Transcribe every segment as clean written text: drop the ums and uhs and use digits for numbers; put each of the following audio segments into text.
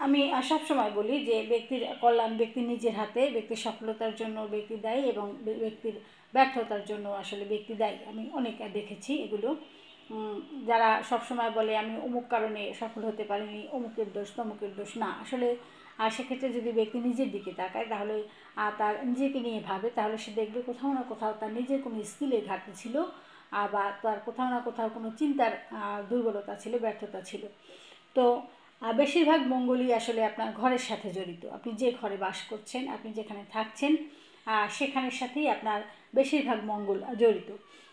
আমি সবসময় বলি যে ব্যক্তির কল্যাণ ব্যক্তির নিজের হাতে, ব্যক্তির সফলতার জন্য ব্যক্তি দায়ী এবং ব্যক্তির ব্যর্থতার জন্য আসলে ব্যক্তি দায়ী। আমি অনেক দেখেছি এগুলো। যারা সবসময় বলে আমি অমুক কারণে সফল হতে পারিনি, অমুকের দোষ তমুকের দোষ, না আসলে। আর সেক্ষেত্রে যদি ব্যক্তি নিজের দিকে তাকায়, তাহলে তার নিজেকে নিয়ে ভাবে, তাহলে সে দেখবে কোথাও না কোথাও তার নিজের কোনো স্কিলের ঘাটতি ছিল, বা তার কোথাও না কোথাও কোনো চিন্তার দুর্বলতা ছিল, ব্যর্থতা ছিল। তো বেশিরভাগ মঙ্গলই আসলে আপনার ঘরের সাথে জড়িত। আপনি যে ঘরে বাস করছেন, আপনি যেখানে থাকছেন, সেখানের সাথেই আপনার বেশিরভাগ মঙ্গল জড়িত।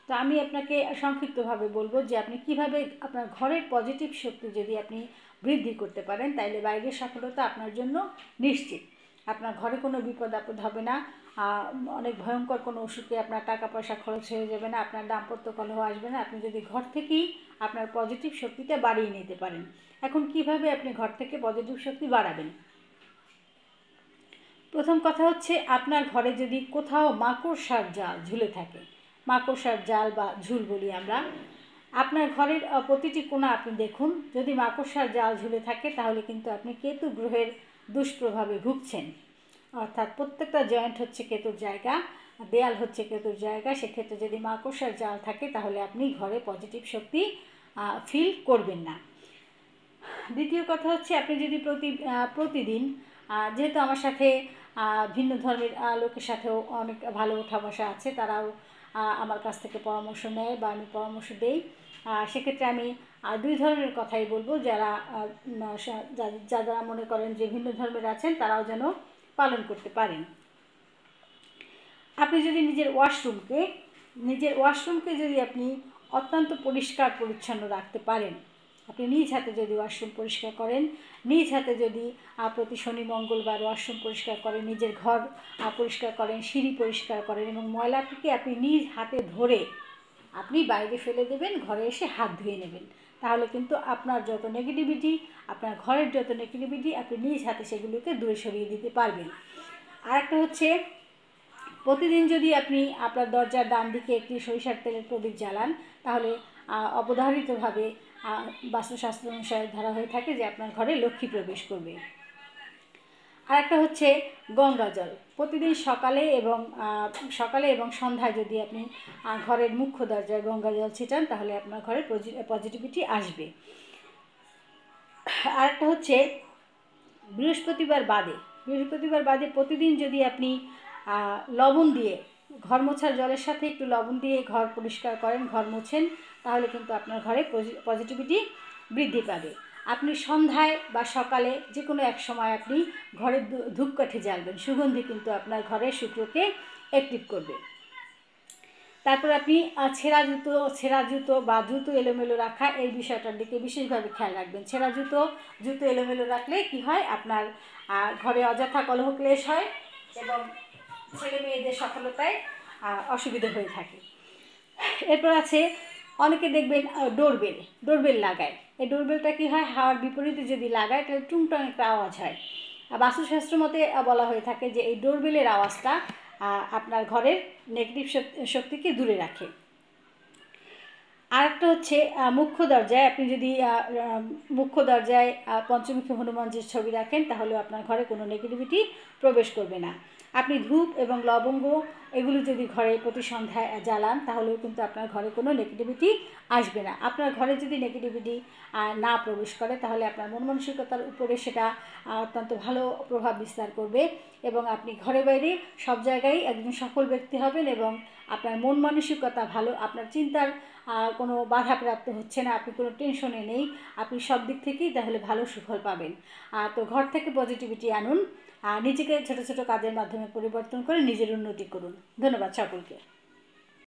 তো আমি আপনাকে সংক্ষিপ্তভাবে বলবো যে আপনি কিভাবে আপনার ঘরের পজিটিভ শক্তি যদি আপনি বৃদ্ধি করতে পারেন, তাইলে বাইরের সফলতা আপনার জন্য নিশ্চিত। আপনার ঘরে কোনো বিপদ আপদ হবে না, অনেক ভয়ঙ্কর কোনো অসুখে আপনার টাকা পয়সা খরচ হয়ে যাবে না, আপনার দাম্পত্য কলহ আসবে না, আপনি যদি ঘর থেকেই আপনার পজিটিভ শক্তিটা বাড়িয়ে নিতে পারেন। এখন কিভাবে আপনি ঘর থেকে পজিটিভ শক্তি বাড়াবেন? প্রথম কথা হচ্ছে, আপনার ঘরে যদি কোথাও মাকড়সার জাল ঝুলে থাকে, মাকড়সার জাল বা ঝুল বলি আমরা, আপনার ঘরের প্রতিটি কোণা আপনি দেখুন, যদি মাকড়সার জাল ঝুলে থাকে তাহলে কিন্তু আপনি কেতু গ্রহের দুষ্প্রভাবে ভুগছেন। অর্থাৎ প্রত্যেকটা জয়েন্ট হচ্ছে কেতুর জায়গা, দেয়াল হচ্ছে কেতুর জায়গা। সেক্ষেত্রে যদি মাকড়সার জাল থাকে তাহলে আপনি ঘরে পজিটিভ শক্তি ফিল করবেন না। দ্বিতীয় কথা হচ্ছে, আপনি যদি প্রতিদিন, যেহেতু আমার সাথে ভিন্ন ধর্মের লোকের সাথেও অনেক ভালো ওঠা বসা আছে, তারাও আমার কাছ থেকে পরামর্শ নেয় বা আমি পরামর্শ দেই, সেক্ষেত্রে আমি দুই ধরনের কথাই বলবো। যারা মনে করেন যে ভিন্ন ধর্মের আছেন, তারাও যেন পালন করতে পারেন। আপনি যদি নিজের ওয়াশরুমকে যদি আপনি অত্যন্ত পরিষ্কার পরিচ্ছন্ন রাখতে পারেন, আপনি নিজ হাতে যদি ওয়াশরুম পরিষ্কার করেন, নিজ হাতে যদি প্রতি শনি মঙ্গলবার ওয়াশরুম পরিষ্কার করেন, নিজের ঘর পরিষ্কার করেন, সিঁড়ি পরিষ্কার করেন এবং ময়লাটিকে আপনি নিজ হাতে ধরে আপনি বাইরে ফেলে দেবেন, ঘরে এসে হাত ধুয়ে নেবেন, তাহলে কিন্তু আপনার যত নেগেটিভিটি, আপনার ঘরের যত নেগেটিভিটি, আপনি নিজ হাতে সেগুলোকে দূরে সরিয়ে দিতে পারবেন। আর একটা হচ্ছে, প্রতিদিন যদি আপনি আপনার দরজার ডান দিকে একটি সরিষার তেলের প্রদীপ জ্বালান, তাহলে অবধারিতভাবে বাস্তুশাস্ত্র অনুসারে ধরা হয়ে থাকে যে আপনার ঘরে লক্ষ্মী প্রবেশ করবে। আর একটা হচ্ছে গঙ্গা জল। প্রতিদিন সকালে এবং সন্ধ্যায় যদি আপনি ঘরের মুখ্য দরজায় গঙ্গা জল ছিটান, তাহলে আপনার ঘরে পজিটিভিটি আসবে। আর একটা হচ্ছে, বৃহস্পতিবার বাদে প্রতিদিন যদি আপনি লবণ দিয়ে, ঘর মোছার জলের সাথে একটু লবণ দিয়ে ঘর পরিষ্কার করেন, ঘর মোছেন, তাহলে কিন্তু আপনার ঘরে পজিটিভিটি বৃদ্ধি পাবে। আপনি সন্ধ্যায় বা সকালে যে কোনো এক সময় আপনি ঘরে ধূপকাঠি জ্বালবেন, সুগন্ধি কিন্তু আপনার ঘরের শুক্রকে অ্যাক্টিভ করবে। তারপর আপনি ছেঁড়া জুতো বা জুতো এলোমেলো রাখা, এই বিষয়টার দিকে বিশেষভাবে খেয়াল রাখবেন। ছেঁড়া জুতো এলোমেলো রাখলে কি হয়, আপনার ঘরে অযথা কলহ ক্লেশ হয় এবং ছেলে মেয়েদের সফলতায় অসুবিধা হয়ে থাকে। এরপর আছে, অনেকে দেখবেন ডোরবেল লাগায়। এই ডোরবেলটা কী হয়, হাওয়ার বিপরীতে যদি লাগায় তাহলে টুংটাং একটা আওয়াজ হয়। বাস্তুশাস্ত্র মতে বলা হয়ে থাকে যে এই ডোরবেলের আওয়াজটা আপনার ঘরের নেগেটিভ শক্তিকে দূরে রাখে। আরেকটা হচ্ছে, মুখ্য দরজায় পঞ্চমুখী হনুমানজির ছবি রাখেন, তাহলে আপনার ঘরে কোনো নেগেটিভিটি প্রবেশ করবে না। আপনি ধূপ এবং লবঙ্গ এগুলো যদি ঘরে প্রতি সন্ধ্যায় জ্বালান, তাহলেও কিন্তু আপনার ঘরে কোনো নেগেটিভিটি আসবে না। আপনার ঘরে যদি নেগেটিভিটি না প্রবেশ করে, তাহলে আপনার মন মানসিকতার উপরে সেটা অত্যন্ত ভালো প্রভাব বিস্তার করবে এবং আপনি ঘরে বাইরে সব জায়গায় একজন সফল ব্যক্তি হবেন এবং আপনার মন মানসিকতা ভালো, আপনার চিন্তার কোনো বাধাপ্রাপ্ত হচ্ছে না, আপনি কোনো টেনশনে নেই, আপনি সব দিক থেকেই তাহলে ভালো সুফল পাবেন। তো ঘর থেকে পজিটিভিটি আনুন, নিজেকে ছোট ছোট কাজের মাধ্যমে পরিবর্তন করে নিজের উন্নতি করুন। ধন্যবাদ সকলকে।